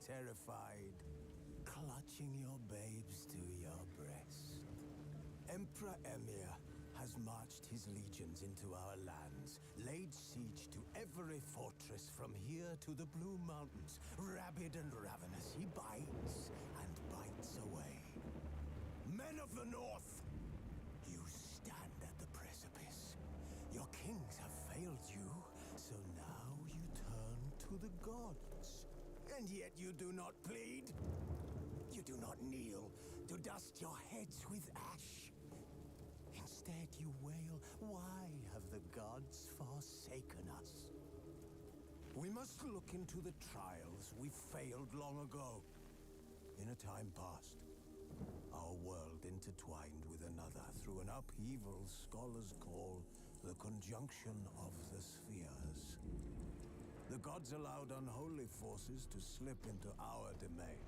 terrified, clutching your babes to your breast. Emperor Emir has marched his legions into our lands, laid siege to every fortress from here to the Blue Mountains. Rabid and ravenous, he bites and bites away. Men of the North, you stand at the precipice. Your kings have failed you, so now you turn to the gods. And yet you do not plead. You do not kneel to dust your heads with ash. Instead you wail, why have the gods forsaken us? We must look into the trials we failed long ago. In a time past, our world intertwined with another through an upheaval scholars call the conjunction of the spheres. The gods allowed unholy forces to slip into our domain.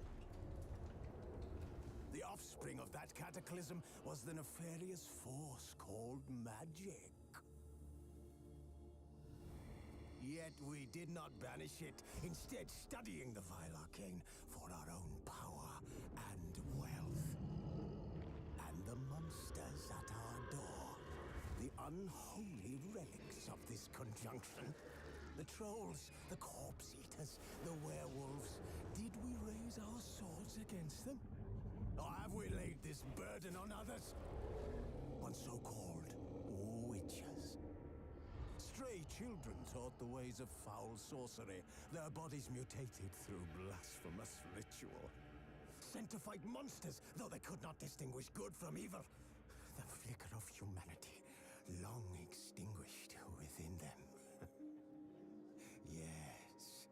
The offspring of that cataclysm was the nefarious force called magic. Yet we did not banish it, instead studying the vile arcane for our own power and wealth. And the monsters at our door, the unholy relics of this conjunction. The trolls, the corpse eaters, the werewolves. Did we raise our swords against them? Or have we laid this burden on others? On so-called witches. Stray children taught the ways of foul sorcery, their bodies mutated through blasphemous ritual. Sent to fight monsters, though they could not distinguish good from evil. The flicker of humanity, long extinguished within them. Yes,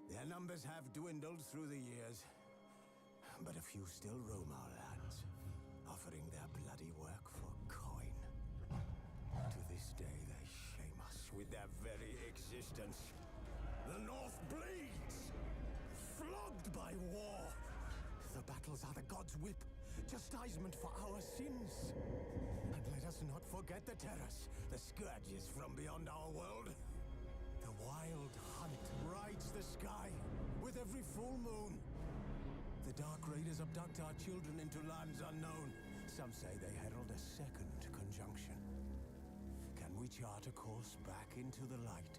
their numbers have dwindled through the years. But a few still roam our lands, offering their bloody work for coin. To this day, they shame us with their very existence. The North bleeds, flogged by war. The battles are the gods' whip, chastisement for our sins. And let us not forget the terrors, the scourges from beyond our world. The wild hunt rides the sky with every full moon. The Dark Raiders abduct our children into lands unknown. Some say they herald a second conjunction. Can we chart a course back into the light?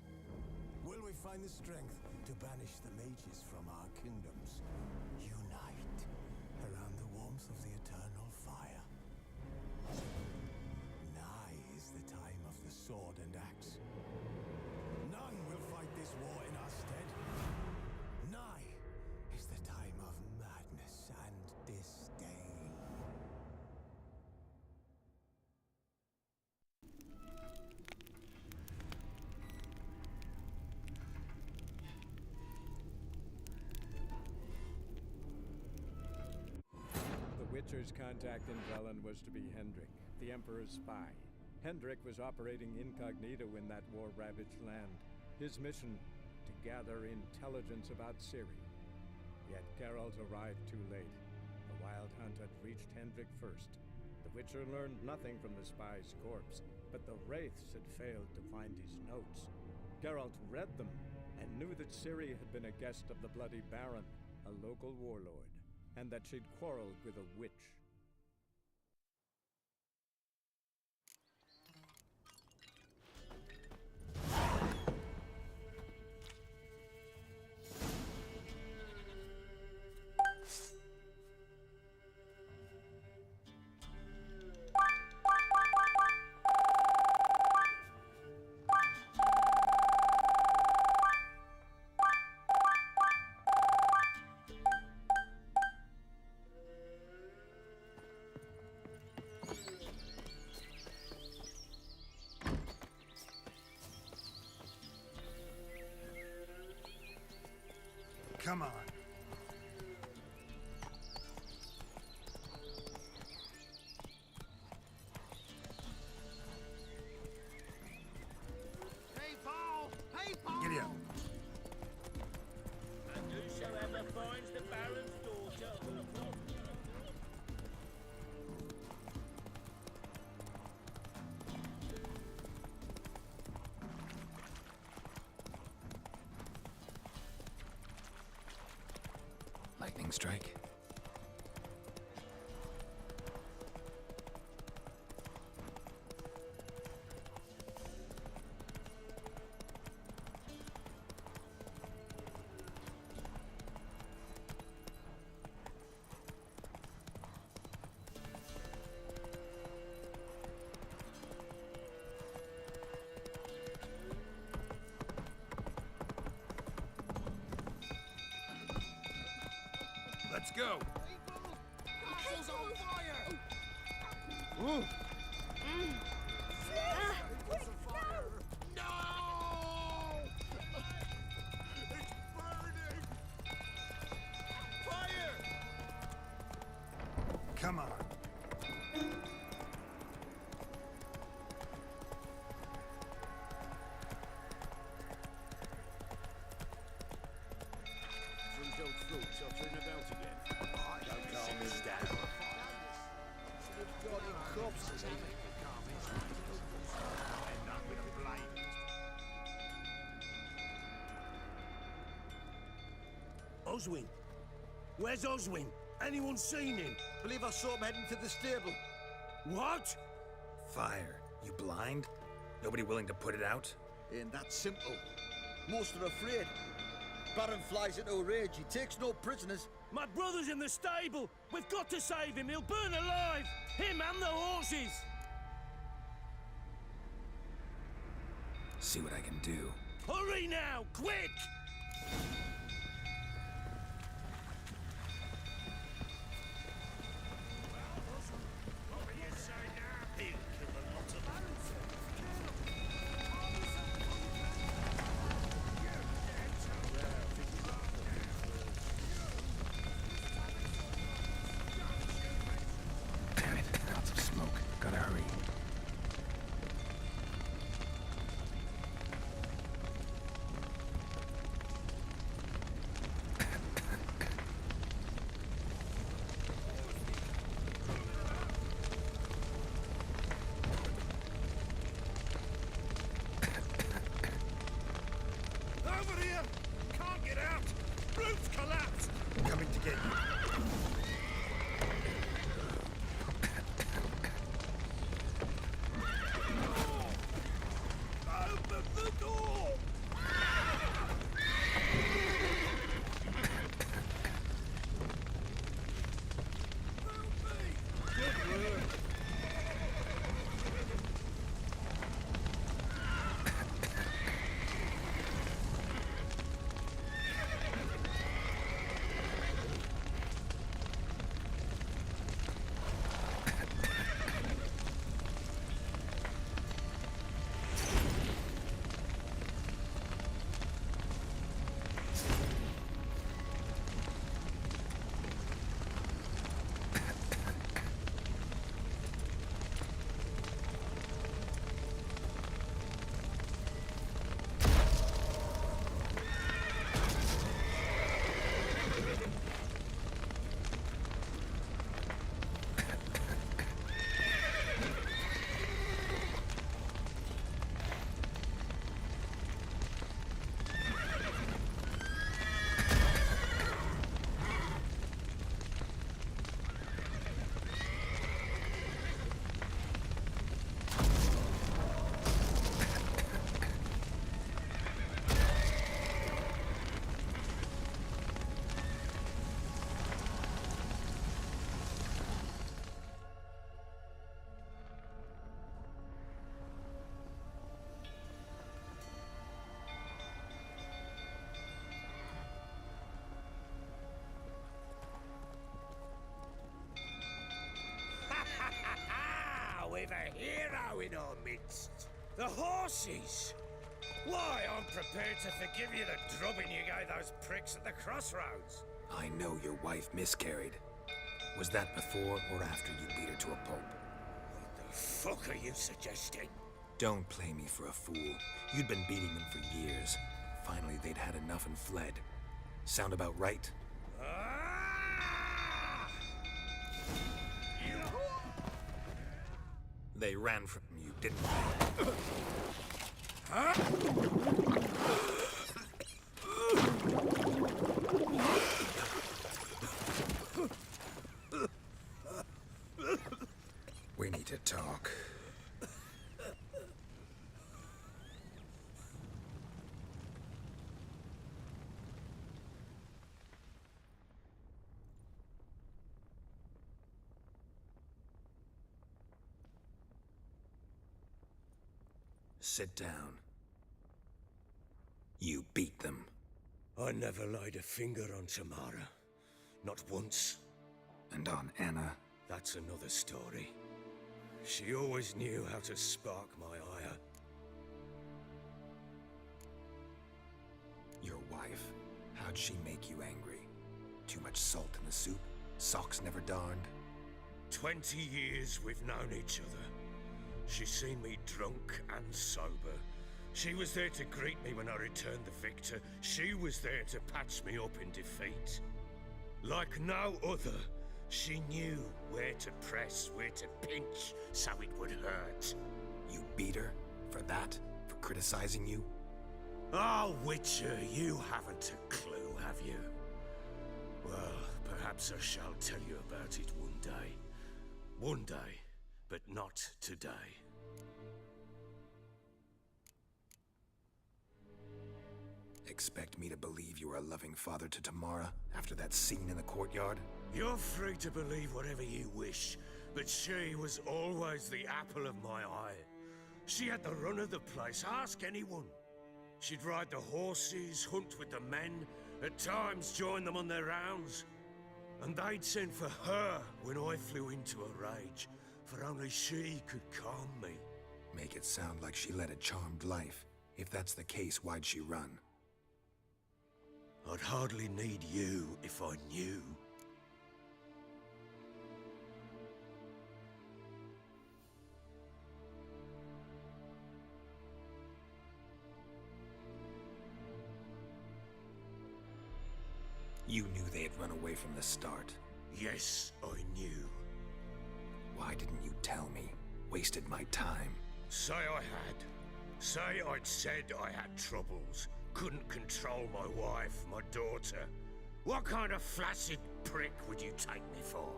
Will we find the strength to banish the mages from our kingdoms? Unite around the warmth of the eternal fire. Nigh is the time of the sword and axe. None will fight this war in our stead. Nigh is the time of madness and disdain. The Witcher's contact in Velen was to be Hendrik, the Emperor's spy. Hendrik was operating incognito in that war-ravaged land. His mission, to gather intelligence about Ciri. Yet Geralt arrived too late. The Wild Hunt had reached Hendrik first. The Witcher learned nothing from the spy's corpse, but the Wraiths had failed to find his notes. Geralt read them and knew that Ciri had been a guest of the Bloody Baron, a local warlord, and that she'd quarreled with a witch. Come on. Hey, Paul! Hey, Paul! Giddy up. And whosoever finds the Baron's daughter will fall. lightning strike. Let's go. Castle's on fire! Ooh. No! It's burning! Fire! Come on. Things don't float, so I'll turn about again. Don't call me down. Corpses, eh? End up with a blade. Oswin? Where's Oswin? Anyone seen him? Believe I saw him heading to the stable. What? Fire. You blind? Nobody willing to put it out? Ain't that simple. Most are afraid. Baron flies into a rage. He takes no prisoners. My brother's in the stable! We've got to save him! He'll burn alive! Him and the horses! See what I can do. Hurry now! Quick! Damn it, lots of smoke. Gotta hurry. Over here! Can't get out! Roof's collapsed! Coming to get you. Open the door! We've a hero in our midst. The horses! Why, I'm prepared to forgive you the drubbing you gave those pricks at the crossroads. I know your wife miscarried. Was that before or after you beat her to a pulp? What the fuck are you suggesting? Don't play me for a fool. You'd been beating them for years. Finally, they'd had enough and fled. Sound about right? Ah! They ran from you, didn't they? Sit down. You beat them. I never laid a finger on Tamara. Not once. And on Anna? That's another story. She always knew how to spark my ire. Your wife, how'd she make you angry? Too much salt in the soup? Socks never darned? 20 years we've known each other. She's seen me drunk and sober. She was there to greet me when I returned the victor. She was there to patch me up in defeat. Like no other, she knew where to press, where to pinch, so it would hurt. You beat her? For that? For criticizing you? Oh, Witcher, you haven't a clue, have you? Well, perhaps I shall tell you about it one day. One day, but not today. Expect me to believe you are a loving father to Tamara after that scene in the courtyard? You're free to believe whatever you wish, but she was always the apple of my eye. She had the run of the place, ask anyone. She'd ride the horses, hunt with the men, at times join them on their rounds. And they'd send for her when I flew into a rage, for only she could calm me. Make it sound like she led a charmed life. If that's the case, why'd she run? I'd hardly need you if I knew. You knew they had run away from the start. Yes, I knew. Why didn't you tell me? Wasted my time. Say I had. Say I'd said I had troubles. Couldn't control my wife, my daughter. What kind of flaccid prick would you take me for?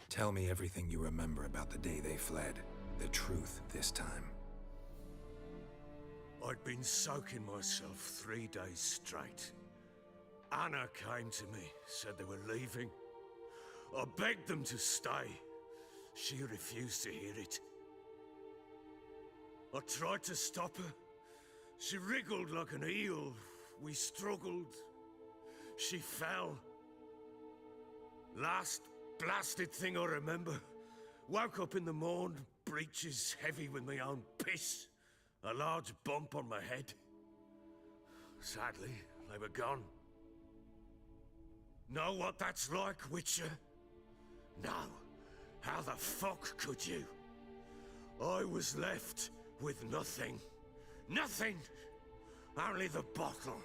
Tell me everything you remember about the day they fled. The truth this time. I'd been soaking myself 3 days straight. Anna came to me, said they were leaving. I begged them to stay. She refused to hear it. I tried to stop her. She wriggled like an eel. We struggled. She fell. Last blasted thing I remember. Woke up in the morn, breeches heavy with my own piss. A large bump on my head. Sadly, they were gone. Know what that's like, Witcher? No. How the fuck could you? I was left with nothing. Nothing! Only the bottle.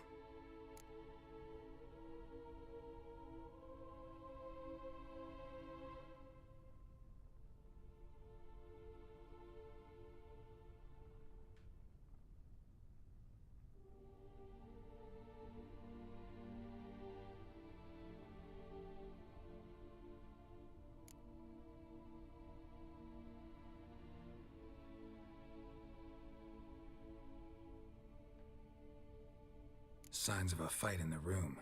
Signs of a fight in the room.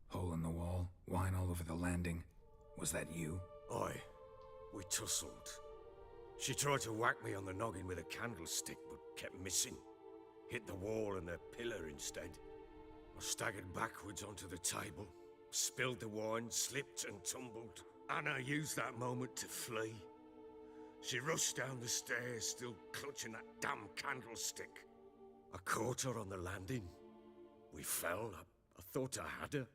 Hole in the wall, wine all over the landing. Was that you? Aye. We tussled. She tried to whack me on the noggin with a candlestick, but kept missing. Hit the wall and the pillar instead. I staggered backwards onto the table, spilled the wine, slipped and tumbled. Anna used that moment to flee. She rushed down the stairs, still clutching that damn candlestick. I caught her on the landing. We fell. I thought I had her.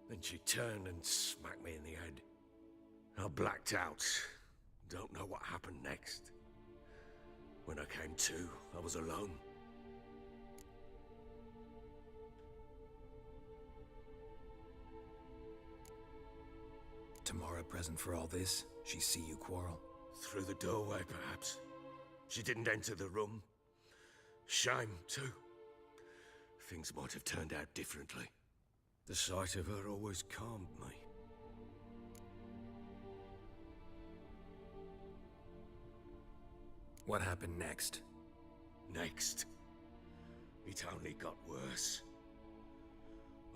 Then she turned and smacked me in the head. I blacked out. Don't know what happened next. When I came to, I was alone. Tamara present for all this? She see you quarrel? Through the doorway, perhaps. She didn't enter the room. Shame, too. Things might have turned out differently. The sight of her always calmed me. What happened next? Next, it only got worse.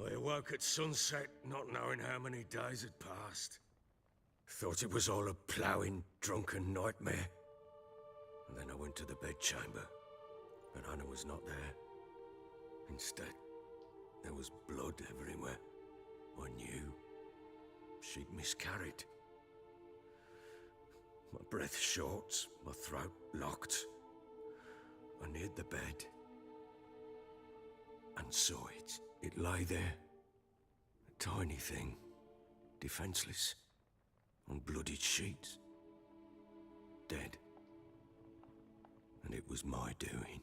I awoke at sunset, not knowing how many days had passed. Thought it was all a ploughing, drunken nightmare. And then I went to the bedchamber, but Anna was not there. Instead, there was blood everywhere. I knew she'd miscarried. My breath short, my throat locked. I neared the bed and saw it. It lay there, a tiny thing, defenseless, on bloodied sheets, dead. And it was my doing.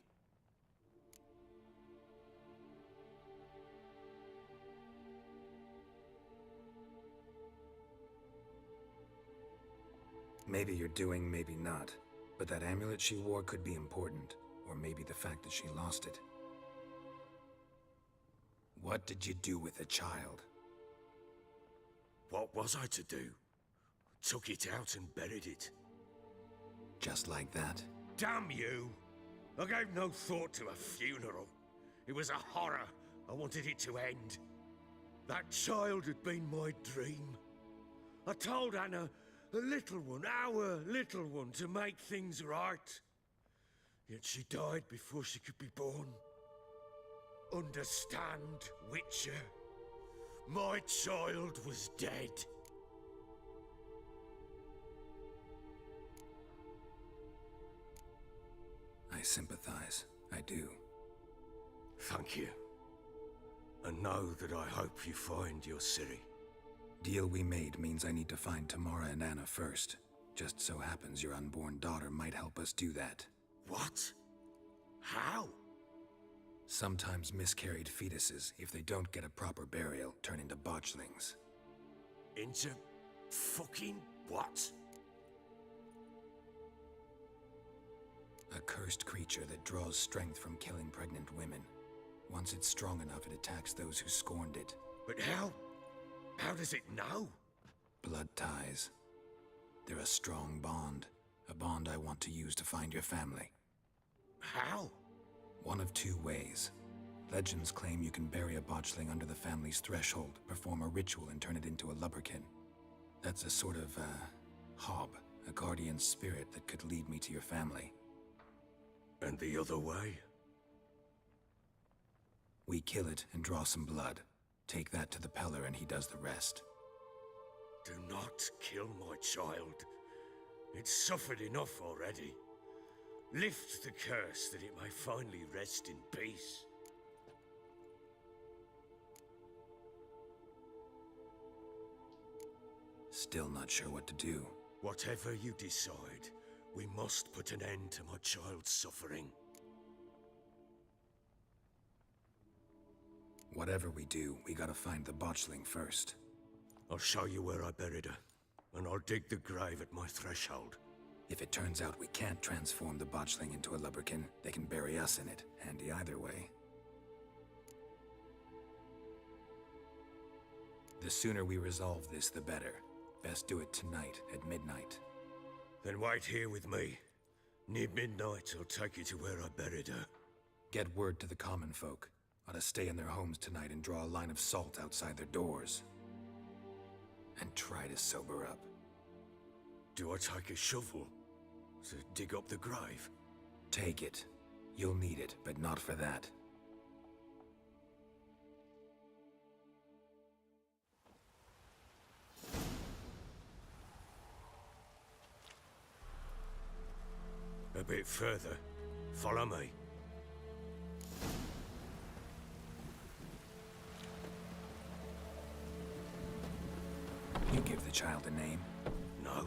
Maybe you're doing, maybe not. But that amulet she wore could be important. Or maybe the fact that she lost it. What did you do with the child? What was I to do? Took it out and buried it. Just like that? Damn you! I gave no thought to a funeral. It was a horror. I wanted it to end. That child had been my dream. I told Anna, the little one, our little one, to make things right. Yet she died before she could be born. Understand, Witcher? My child was dead. I sympathize. I do. Thank you. And know that I hope you find your Ciri. Deal we made means I need to find Tamara and Anna first. Just so happens your unborn daughter might help us do that. What? How? Sometimes miscarried fetuses, if they don't get a proper burial, turn into botchlings. Into fucking what? A cursed creature that draws strength from killing pregnant women. Once it's strong enough, it attacks those who scorned it. But how? How does it know? Blood ties. They're a strong bond. A bond I want to use to find your family. How? One of two ways. Legends claim you can bury a botchling under the family's threshold, perform a ritual, and turn it into a lubberkin. That's a sort of, hob, a guardian spirit that could lead me to your family. And the other way? We kill it and draw some blood. Take that to the Peller and he does the rest. Do not kill my child. It's suffered enough already. Lift the curse that it may finally rest in peace. Still not sure what to do. Whatever you decide, we must put an end to my child's suffering. Whatever we do, we gotta find the botchling first. I'll show you where I buried her, and I'll dig the grave at my threshold. If it turns out we can't transform the botchling into a lubberkin, they can bury us in it. Handy either way. The sooner we resolve this, the better. Best do it tonight, at midnight. Then wait here with me. Near midnight, I'll take you to where I buried her. Get word to the common folk. Ought to stay in their homes tonight and draw a line of salt outside their doors. And try to sober up. Do I take a shovel to dig up the grave? Take it. You'll need it, but not for that. A bit further. Follow me. You give the child a name? No.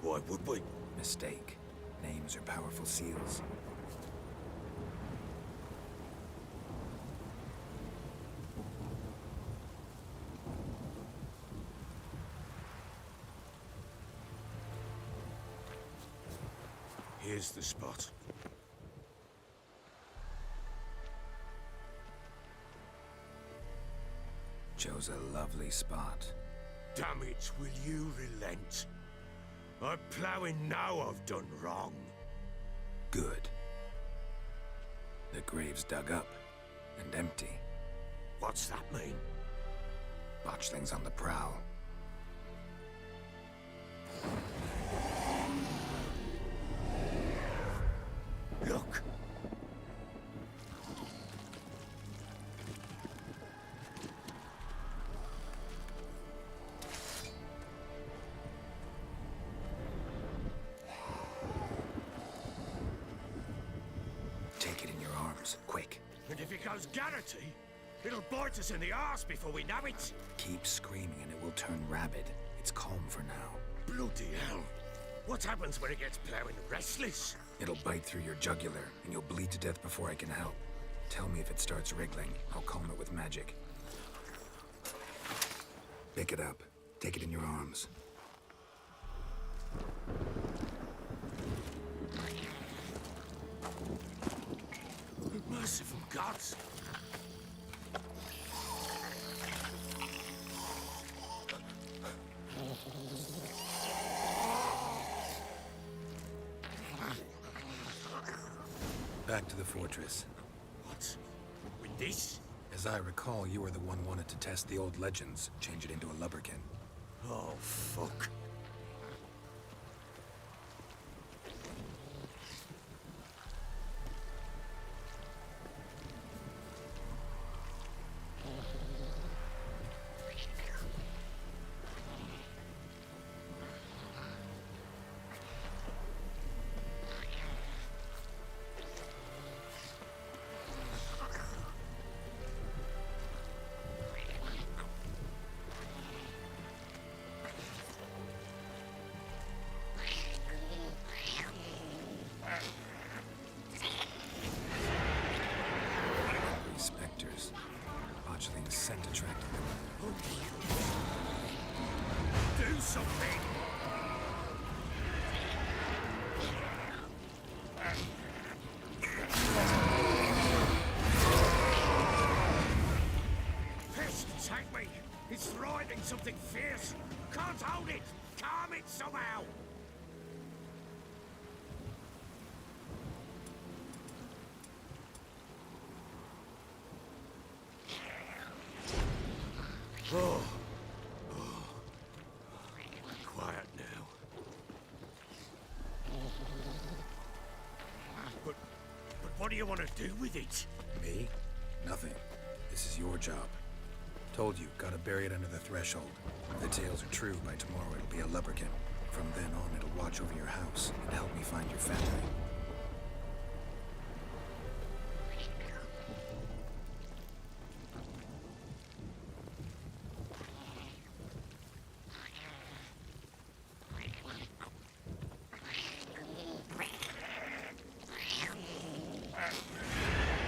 Why would we? Mistake. Names are powerful seals. Here's the spot. chose a lovely spot. Damn it, will you relent? I'm ploughing now I've done wrong. Good. The grave's dug up and empty. What's that mean? Botchling's on the prowl. Look! Take it in your arms, quick. And if it goes Garrity, it'll bite us in the arse before we know it. Keep screaming and it will turn rabid. It's calm for now. Bloody hell. What happens when it gets ploughing restless? It'll bite through your jugular, and you'll bleed to death before I can help. Tell me if it starts wriggling. I'll calm it with magic. Pick it up. Take it in your arms. Merciful gods! Back to the fortress. What? With this? As I recall, you were the one wanted to test the old legends, change it into a lubberkin. Oh, fuck. Spectres. Botchling's scent attracted them. Do something! Pest, take me! It's writhing something fierce! Can't hold it! Calm it somehow! Oh. Quiet now. But what do you want to do with it? Me? Nothing. This is your job. Told you, gotta bury it under the threshold. If the tales are true, by tomorrow it'll be a lubberkin. From then on, it'll watch over your house and help me find your family.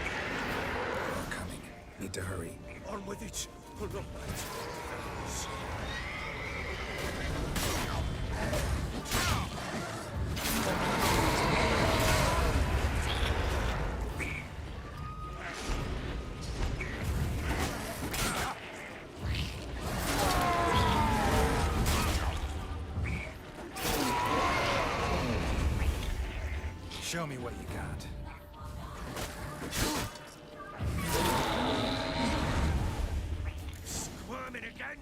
We're coming. Need to hurry. On with it! Hold on. Show me what you got. Squirming again?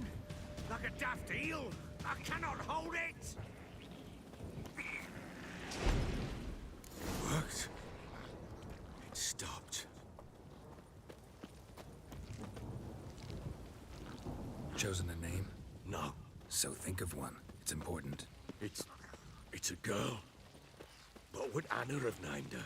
Like a daft eel? I cannot hold it! Worked. It stopped. Chosen a name? No, So think of one. It's important. it's a girl. What would Anna have named her?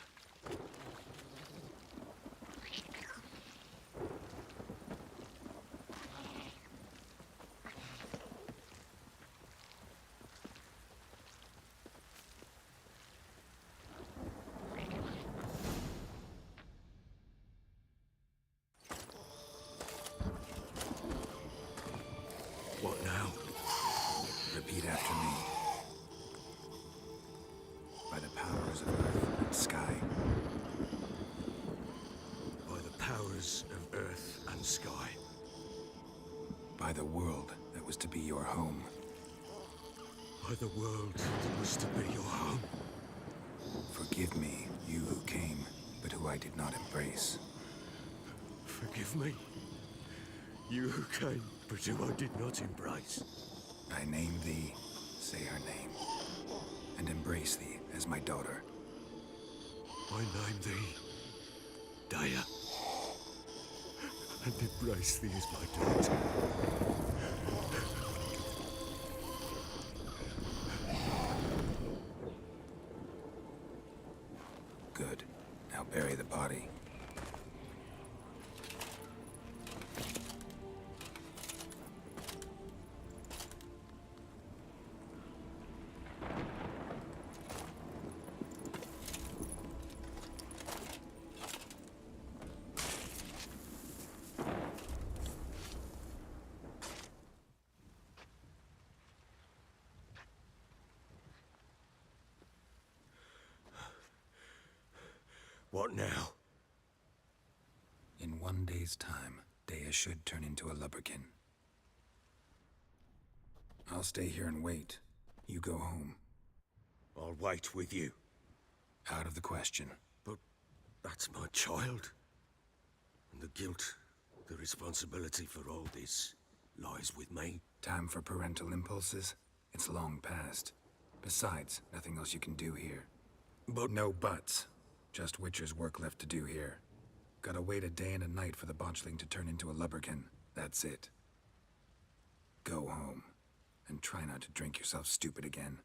What now? Repeat after me. By the powers of earth and sky. By the powers of earth and sky. by the world that was to be your home. By the world that was to be your home. Forgive me, you who came, but who I did not embrace. Forgive me. You who came, but who I did not embrace. I name thee, say her name, and embrace thee as my daughter. I name thee Daya, and embrace thee as my daughter. Good. Now bury the body. What now? In 1 day's time, Daya should turn into a lubberkin. I'll stay here and wait. You go home. I'll wait with you. Out of the question. But that's my child. And the guilt, the responsibility for all this lies with me. Time for parental impulses? It's long past. Besides, nothing else you can do here. But No buts. Just Witcher's work left to do here. Gotta wait a day and a night for the botchling to turn into a lubberkin. That's it. Go home. And try not to drink yourself stupid again.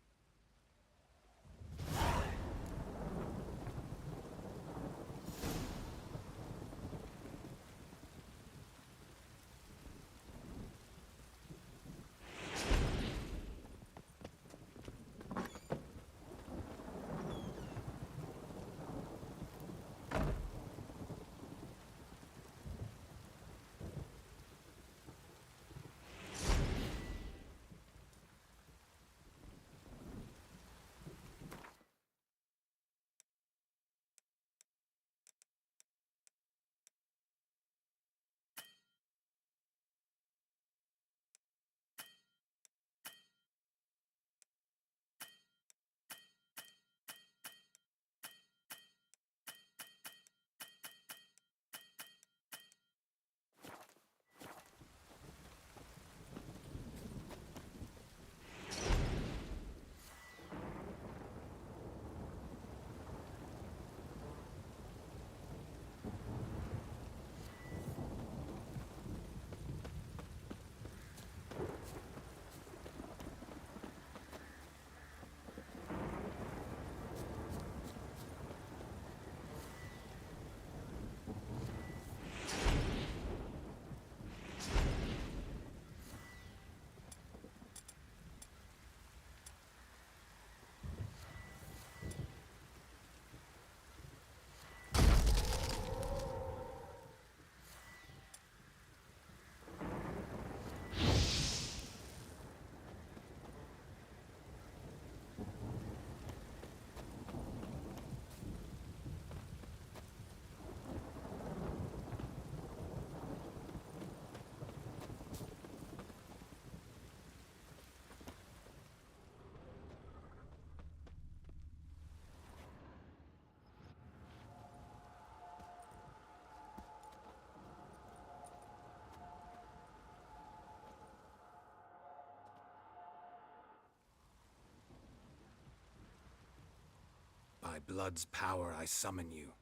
By blood's power I summon you.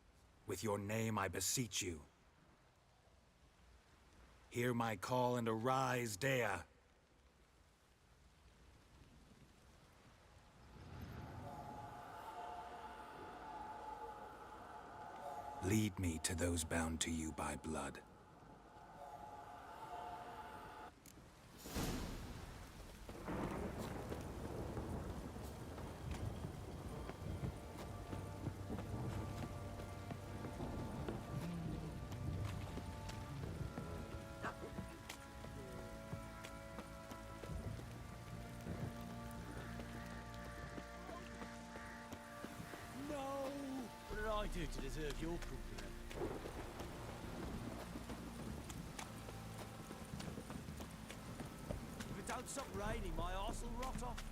With your name I beseech you. Hear my call and arise, Daya. Lead me to those bound to you by blood. What did I do to deserve your compliment? Once up raining, my arse will rot off.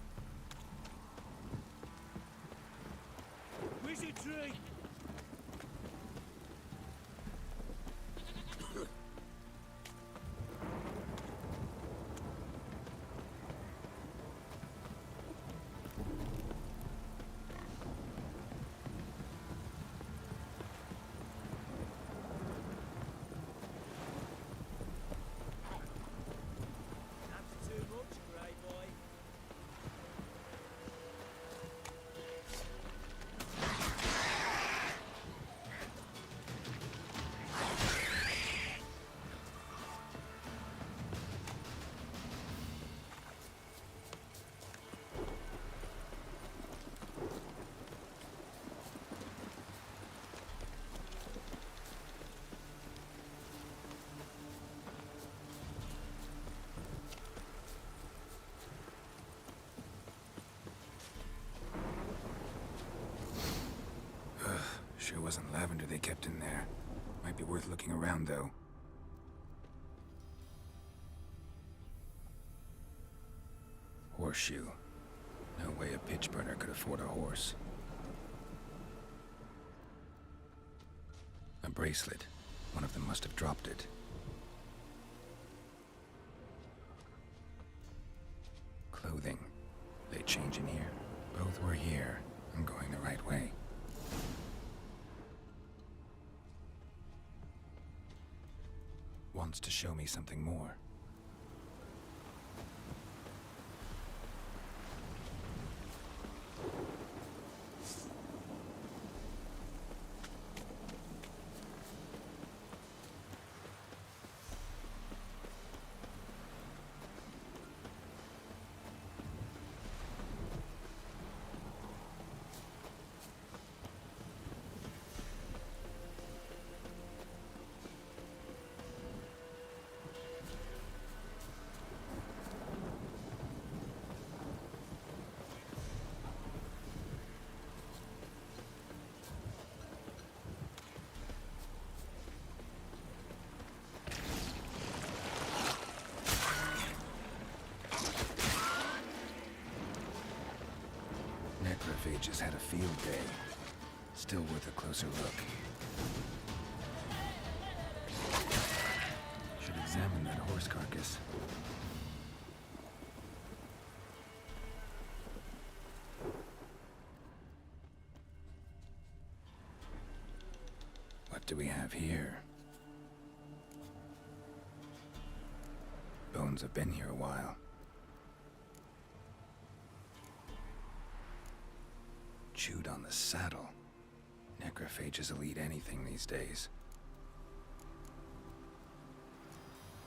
Wizard tree! That's too much, grey boy. Sure wasn't lavender they kept in there. Might be worth looking around, though. Horseshoe. No way a pitch burner could afford a horse. A bracelet. One of them must have dropped it. Clothing. They change in here? Both were here. I'm going the right way. Wants to show me something more. Necrophages had a field day. Still worth a closer look. Should examine that horse carcass. What do we have here? Bones have been here a while. Chewed on the saddle. Necrophages will eat anything these days.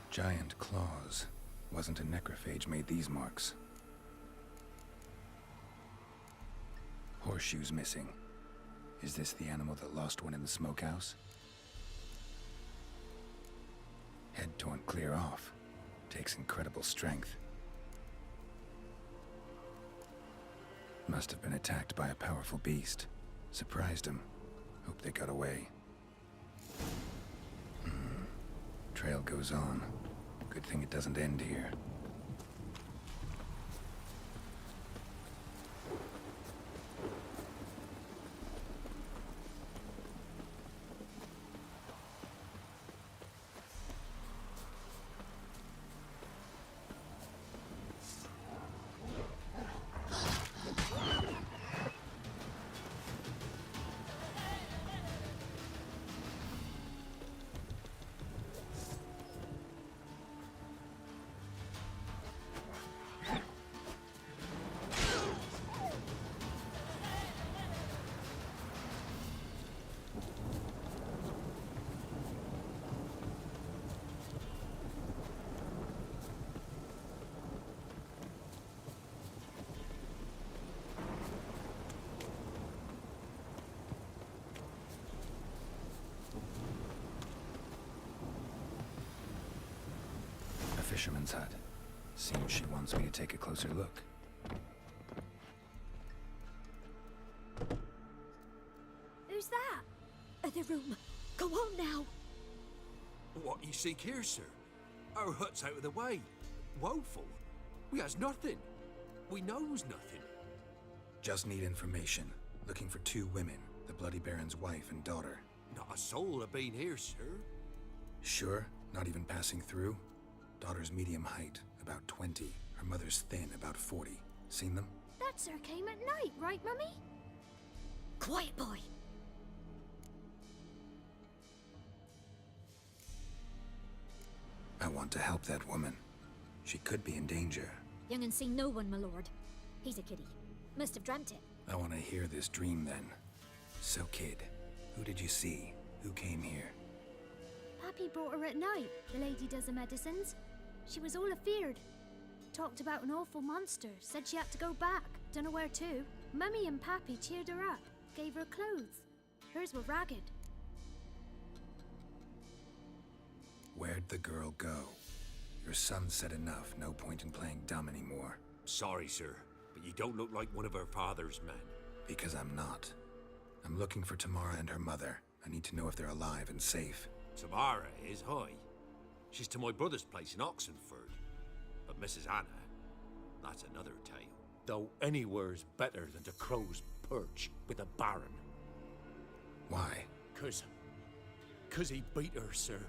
Giant claws. Wasn't a necrophage made these marks. Horseshoes missing. Is this the animal that lost one in the smokehouse? Head torn clear off. Takes incredible strength. Must have been attacked by a powerful beast. Surprised him. Hope they got away. Trail goes on. Good thing it doesn't end here. Fisherman's hut. Seems she wants me to take a closer look. Who's that? The room. Go on now. What you seek here, sir? Our hut's out of the way. Woeful. We has nothing. We knows nothing. Just need information. Looking for 2 women, the Bloody Baron's wife and daughter. Not a soul have been here, sir. Sure? Not even passing through? Daughter's medium height, about 20. Her mother's thin, about 40. Seen them? That sir came at night, right, Mummy? Quiet, boy. I want to help that woman. She could be in danger. Young and seen no one, my lord. He's a kiddie. Must have dreamt it. I want to hear this dream then. So, kid, who did you see? Who came here? Pappy brought her at night, the lady does the medicines. She was all afeared. Talked about an awful monster, said she had to go back, dunno where to. Mummy and Pappy cheered her up, gave her clothes. Hers were ragged. Where'd the girl go? Your son said enough, no point in playing dumb anymore. Sorry, sir, but you don't look like one of her father's men. Because I'm not. I'm looking for Tamara and her mother. I need to know if they're alive and safe. Tamara is, hi. She's to my brother's place in Oxenford. But Mrs. Anna, that's another tale. Though anywhere's better than to Crow's Perch with a Baron. Why? Cause he beat her, sir.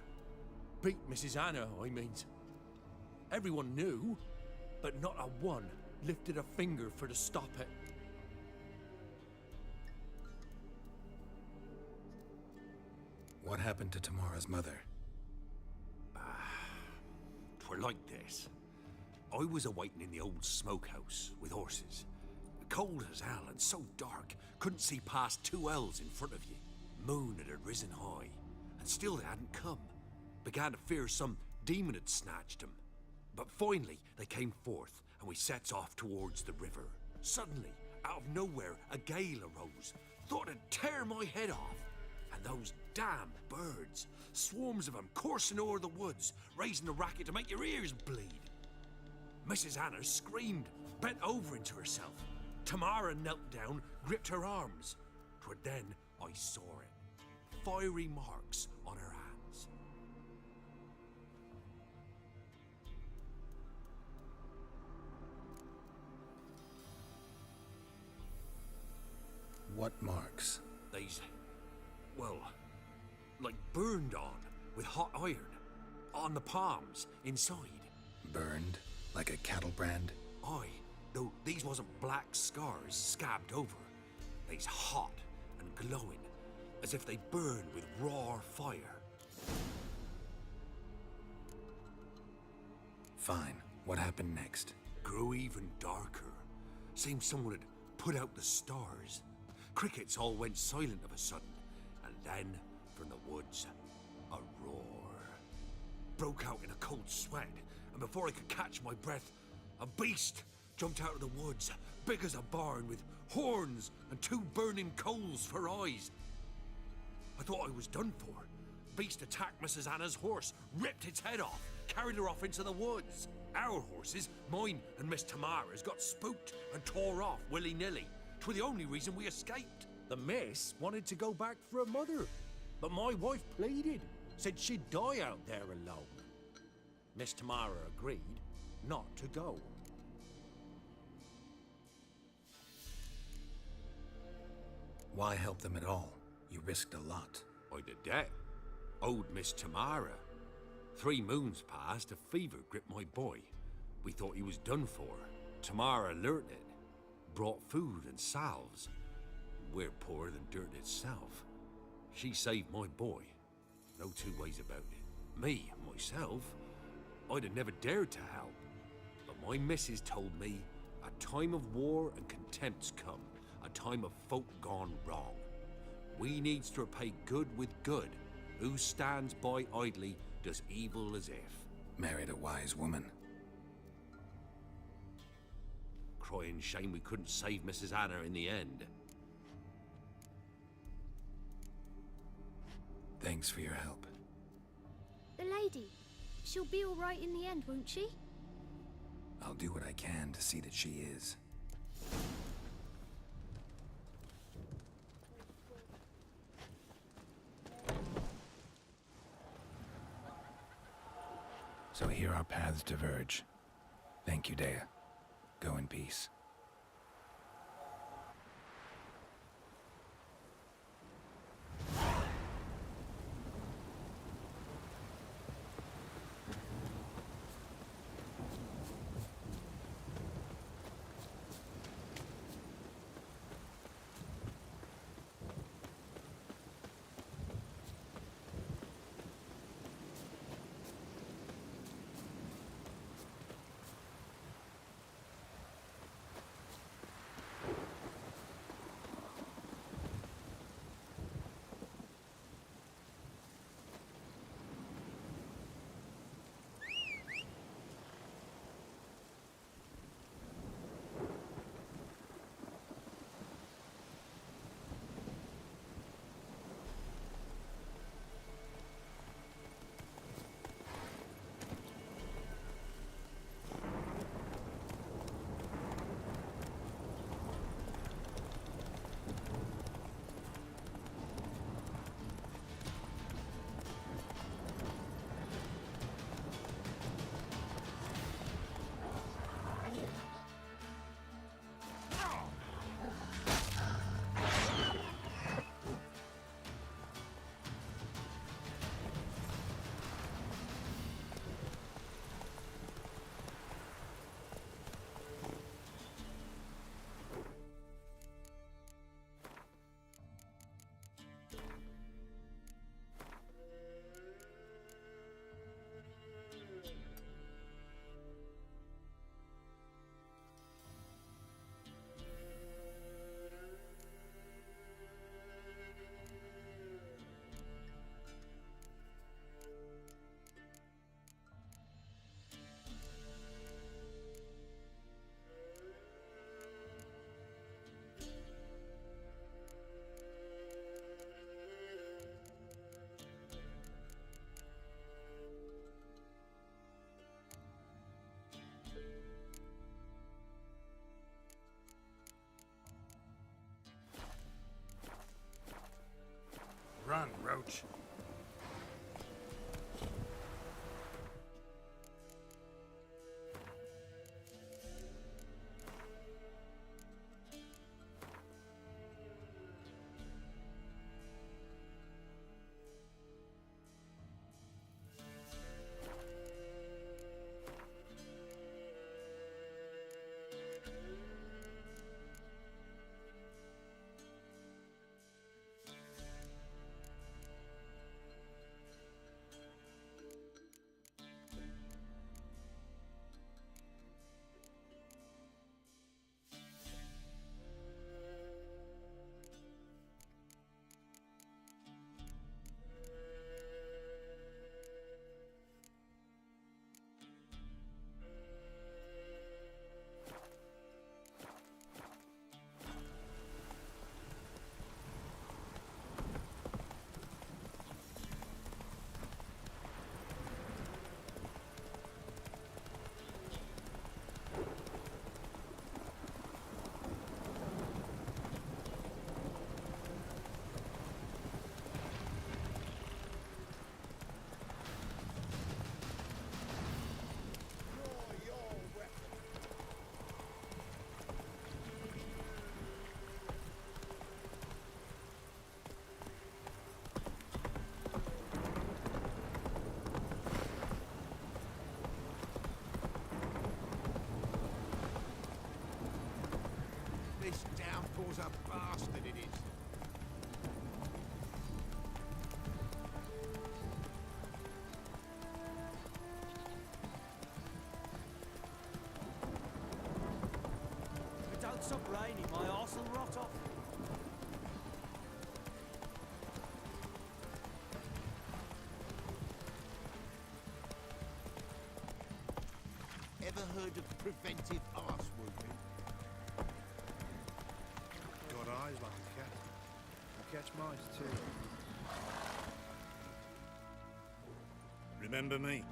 Beat Mrs. Anna, I means. Everyone knew, but not a one lifted a finger for to stop it. What happened to Tamara's mother? Twere like this. I was awaiting in the old smokehouse with horses. Cold as hell and so dark, couldn't see past 2 ells in front of you. Moon had risen high, and still they hadn't come. Began to fear some demon had snatched them. But finally, they came forth, and we sets off towards the river. Suddenly, out of nowhere, a gale arose. Thought it'd tear my head off. And those damn birds, swarms of them coursing o'er the woods, raising a racket to make your ears bleed. Mrs. Anna screamed, bent over into herself. Tamara knelt down, gripped her arms. 'Twere then I saw it. Fiery marks on her hands. What marks? They's, well, like burned on with hot iron. On the palms, inside. Burned? Like a cattle brand? Aye, though these wasn't black scars scabbed over. They's hot and glowing, as if they burn with raw fire. Fine. What happened next? Grew even darker. Seemed someone had put out the stars. Crickets all went silent of a sudden, and then, from the woods, a roar. Broke out in a cold sweat, and before I could catch my breath, a beast jumped out of the woods, big as a barn, with horns and 2 burning coals for eyes. I thought I was done for. Beast attacked Mrs. Anna's horse, ripped its head off, carried her off into the woods. Our horses, mine and Miss Tamara's, got spooked and tore off willy-nilly. 'Twere the only reason we escaped. The miss wanted to go back for her mother, but my wife pleaded, said she'd die out there alone. Miss Tamara agreed not to go. Why help them at all? You risked a lot. I'd a debt. Owed Miss Tamara. 3 moons passed, a fever gripped my boy. We thought he was done for. Tamara learnt it. Brought food and salves. We're poorer than dirt itself. She saved my boy. No 2 ways about it. Me, myself, I'd have never dared to help. But my missus told me a time of war and contempt's come. A time of folk gone wrong. We needs to repay good with good. Who stands by idly does evil as if. Married a wise woman. Crying shame we couldn't save Mrs. Anna in the end. Thanks for your help. The lady, she'll be all right in the end, won't she? I'll do what I can to see that she is. So here our paths diverge. Thank you, Dea. Go in peace. Run, Roach. This downpour's a bastard, it is. If it don't stop raining, my arse will rot off. Ever heard of preventive arse wounding? Got eyes like a cat. You catch mice too. Remember me?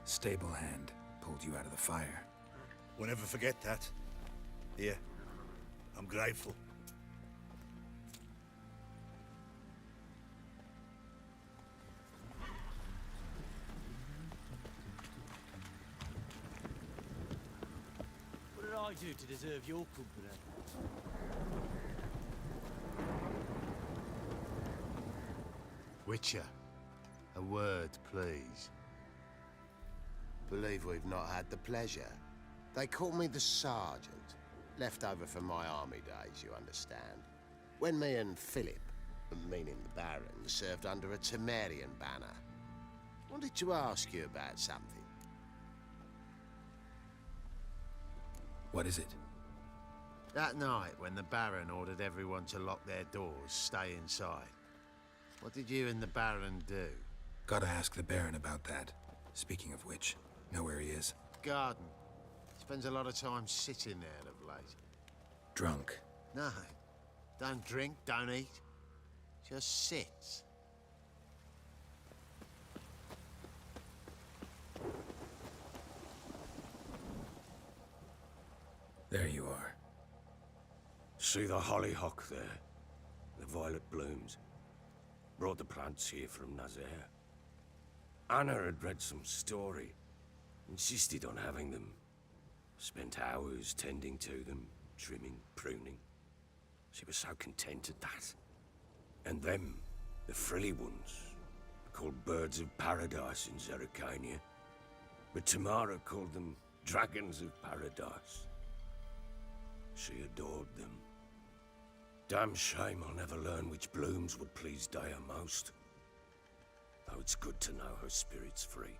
Stable hand pulled you out of the fire. We'll never forget that. Here, I'm grateful. to deserve your company. Witcher, a word, please. Believe we've not had the pleasure. They call me the Sergeant. Left over from my army days, you understand. When me and Philip, meaning the Baron, served under a Temerian banner. Wanted to ask you about something. What is it? That night, when the Baron ordered everyone to lock their doors, stay inside. What did you and the Baron do? Gotta ask the Baron about that. Speaking of which, know where he is? Garden. Spends a lot of time sitting there of late. Drunk. No. Don't drink, don't eat. Just sits. There you are. See the hollyhock there? The violet blooms. Brought the plants here from Nazaire. Anna had read some story. Insisted on having them. Spent hours tending to them, trimming, pruning. She was so content at that. And them, the frilly ones, called birds of paradise in Zerrikania. But Tamara called them dragons of paradise. She adored them. Damn shame I'll never learn which blooms would please Dea most. Though it's good to know her spirit's free.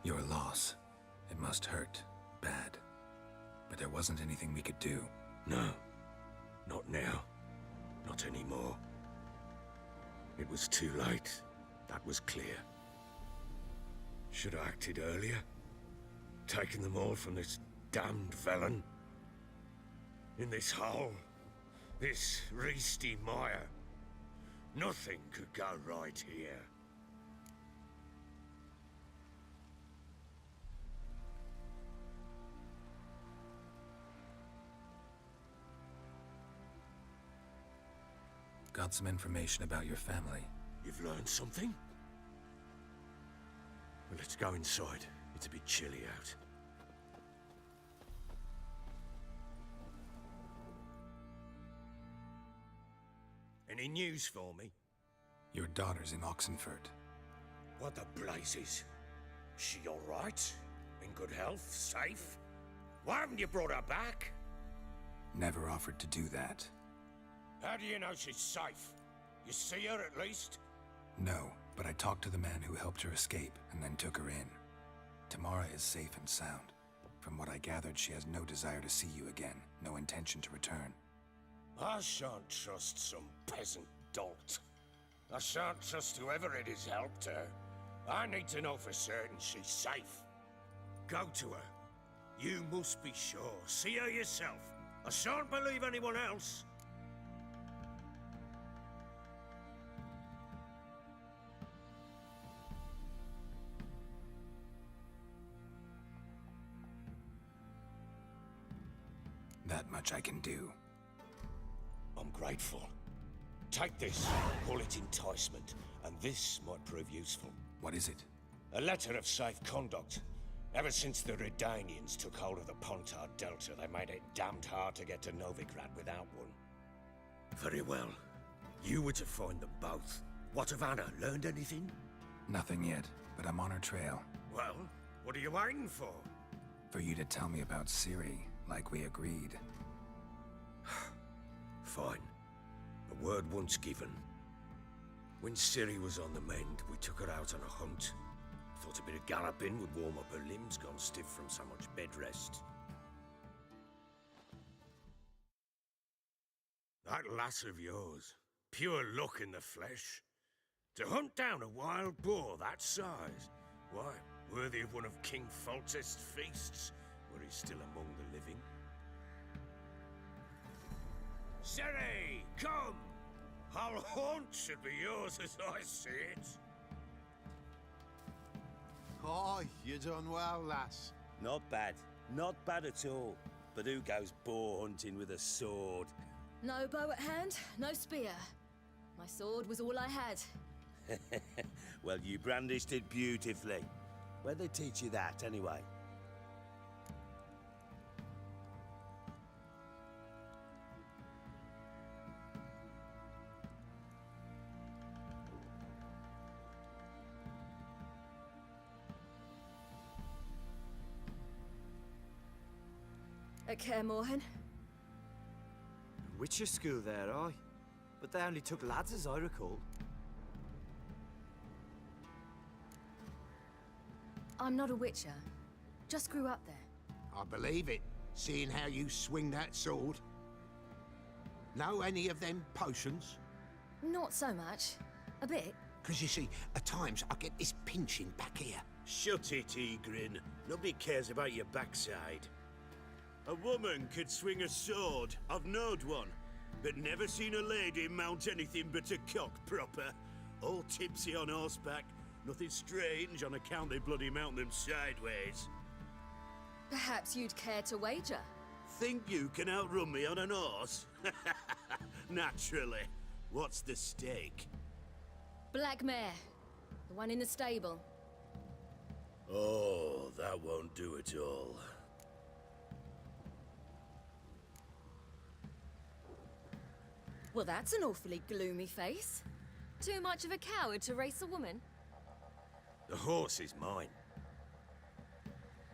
Your loss. It must hurt. Bad. But there wasn't anything we could do. No. Not now. Not anymore. It was too late. That was clear. Should have acted earlier. Taken them all from this damned Velen. In this hole. This Reesty mire. Nothing could go right here. Got some information about your family. You've learned something? Well, let's go inside. It's a bit chilly out. Any news for me? Your daughter's in Oxenfurt. What the blazes? She all right? In good health? Safe? Why haven't you brought her back? Never offered to do that. How do you know she's safe? You see her at least? No, but I talked to the man who helped her escape and then took her in. Tamara is safe and sound. From what I gathered, she has no desire to see you again, no intention to return. I shan't trust some peasant dolt. I shan't trust whoever it is helped her. I need to know for certain she's safe. Go to her. You must be sure. See her yourself. I shan't believe anyone else. That much I can do. I'm grateful. Take this, call it enticement, and this might prove useful. What is it? A letter of safe conduct. Ever since the Redanians took hold of the Pontard Delta, they made it damned hard to get to Novigrad without one. Very well. You were to find them both. What of Anna? Learned anything? Nothing yet, but I'm on her trail. Well, what are you waiting for? For you to tell me about Ciri, like we agreed. Fine. A word once given. When Ciri was on the mend, we took her out on a hunt. Thought a bit of galloping would warm up her limbs, gone stiff from so much bed rest. That lass of yours, pure luck in the flesh. To hunt down a wild boar that size, why, worthy of one of King Foltest's feasts, were he still among the living. Sere, come! Our haunt should be yours as I see it. Aye, you done well, lass. Not bad. Not bad at all. But who goes boar hunting with a sword? No bow at hand, no spear. My sword was all I had. Well, you brandished it beautifully. Where'd they teach you that, anyway? At Kaer Morhen. Witcher school there, aye. But they only took lads, as I recall. I'm not a witcher. Just grew up there. I believe it, seeing how you swing that sword. Know any of them potions? Not so much. A bit. 'Cause you see, at times I get this pinching back here. Shut it, Egrin. Nobody cares about your backside. A woman could swing a sword. I've knowed one. But never seen a lady mount anything but a cock proper. All tipsy on horseback. Nothing strange on account they bloody mount them sideways. Perhaps you'd care to wager? Think you can outrun me on an horse? Naturally. What's the stake? Black mare. The one in the stable. Oh, that won't do at all. Well, that's an awfully gloomy face. Too much of a coward to race a woman? The horse is mine.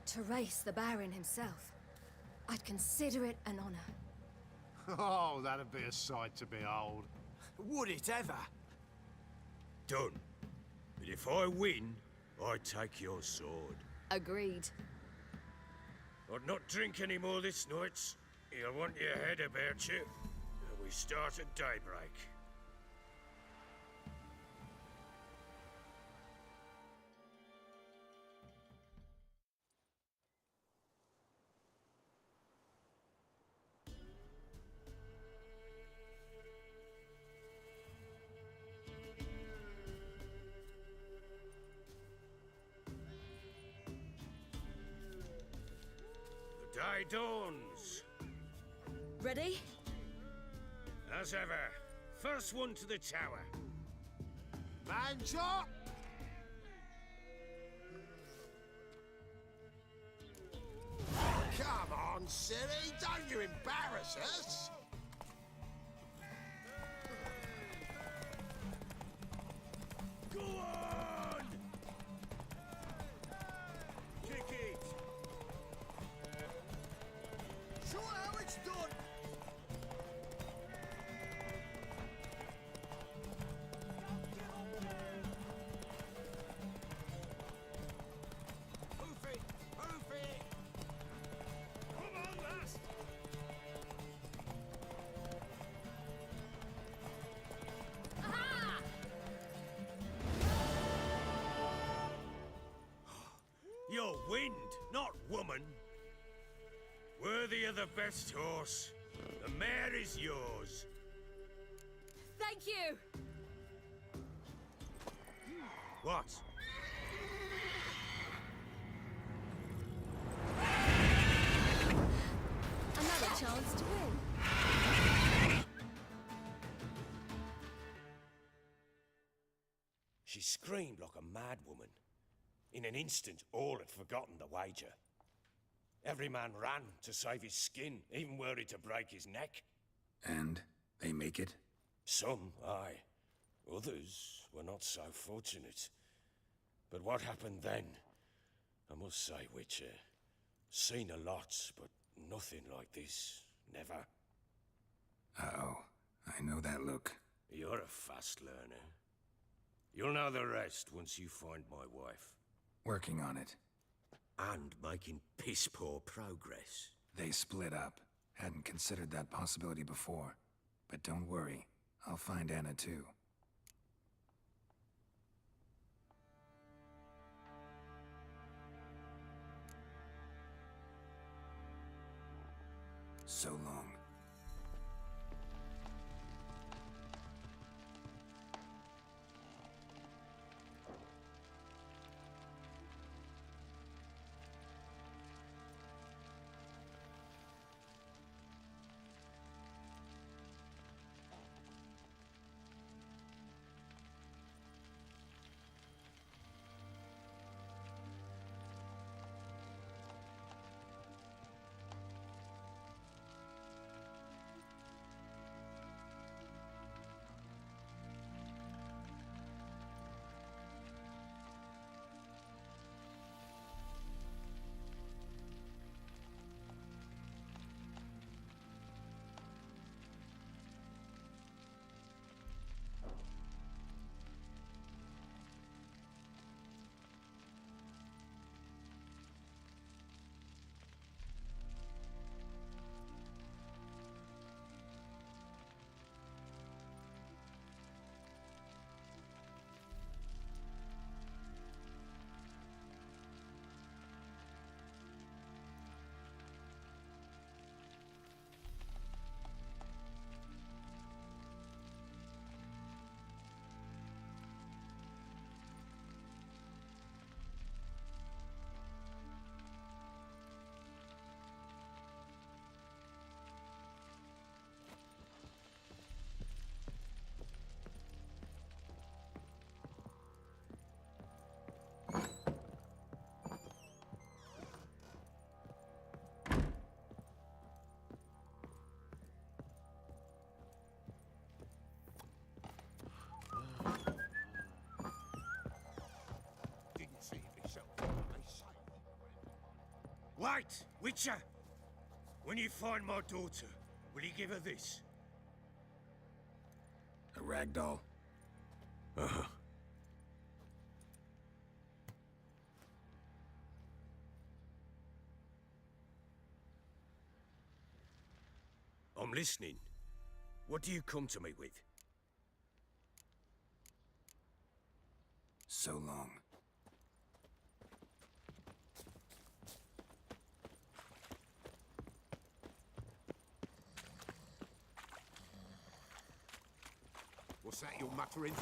To race the Baron himself. I'd consider it an honor. Oh, that'd be a sight to behold. Would it ever? Done. But if I win, I take your sword. Agreed. I'd not drink any more this night. You'll want your head about you. We start at daybreak. The day dawns. Ready? As ever, first one to the tower. Man's up! Come on, silly, don't you embarrass us! Go on! Kick it! Show how it's done! You're wind, not woman. Worthy of the best horse. The mare is yours. Thank you! What? Another chance to win. She screamed like a mad woman. In an instant, all had forgotten the wager. Every man ran to save his skin, even were it to break his neck. And they make it? Some, aye. Others were not so fortunate. But what happened then? I must say, Witcher, seen a lot, but nothing like this. Never. Uh-oh. I know that look. You're a fast learner. You'll know the rest once you find my wife. Working on it. And making piss-poor progress. They split up. Hadn't considered that possibility before. But don't worry. I'll find Anna too. So long. Wait, Witcher! When you find my daughter, will you give her this? A rag doll? Uh-huh. I'm listening. What do you come to me with? So long. What's that you're muttering?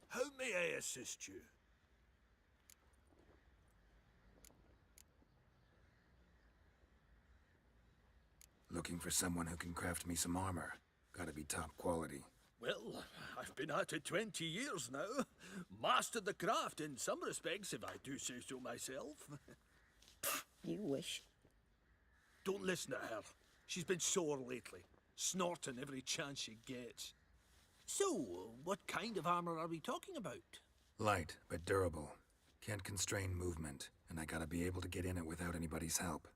How may I assist you? Looking for someone who can craft me some armor. Gotta be top quality. Well, I've been at it 20 years now. Mastered the craft in some respects, if I do say so myself. You wish. Don't listen to her. She's been sore lately, snorting every chance she gets. So, what kind of armor are we talking about? Light, but durable. Can't constrain movement, and I gotta be able to get in it without anybody's help.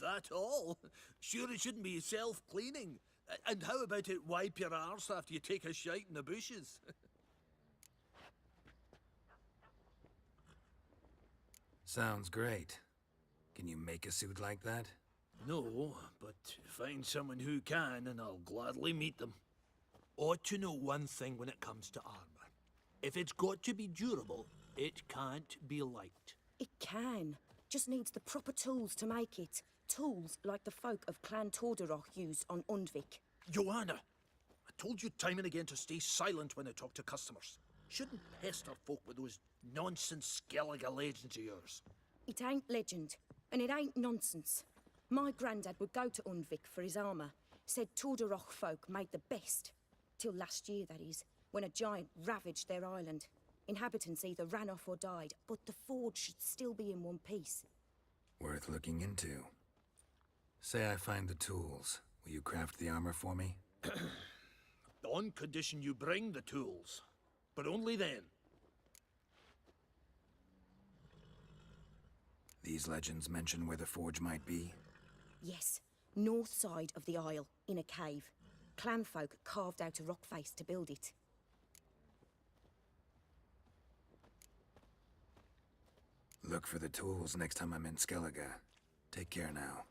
That all? Sure it shouldn't be self-cleaning. And how about it wipe your arse after you take a shite in the bushes? Sounds great. Can you make a suit like that? No, but find someone who can and I'll gladly meet them. Ought to know one thing when it comes to armor. If it's got to be durable, it can't be light. It can. Just needs the proper tools to make it. Tools like the folk of Clan Tordarroch used on Undvik. Joanna, I told you time and again to stay silent when I talk to customers. Shouldn't pester folk with those nonsense Skellige legends of yours. It ain't legend, and it ain't nonsense. My granddad would go to Undvik for his armour. Said Tordarroch folk made the best. Till last year, that is, when a giant ravaged their island. Inhabitants either ran off or died, but the forge should still be in one piece. Worth looking into. Say I find the tools. Will you craft the armor for me? On condition you bring the tools. But only then. These legends mention where the forge might be? Yes, north side of the isle, in a cave. Clanfolk carved out a rock face to build it. Look for the tools next time I'm in Skellige. Take care now.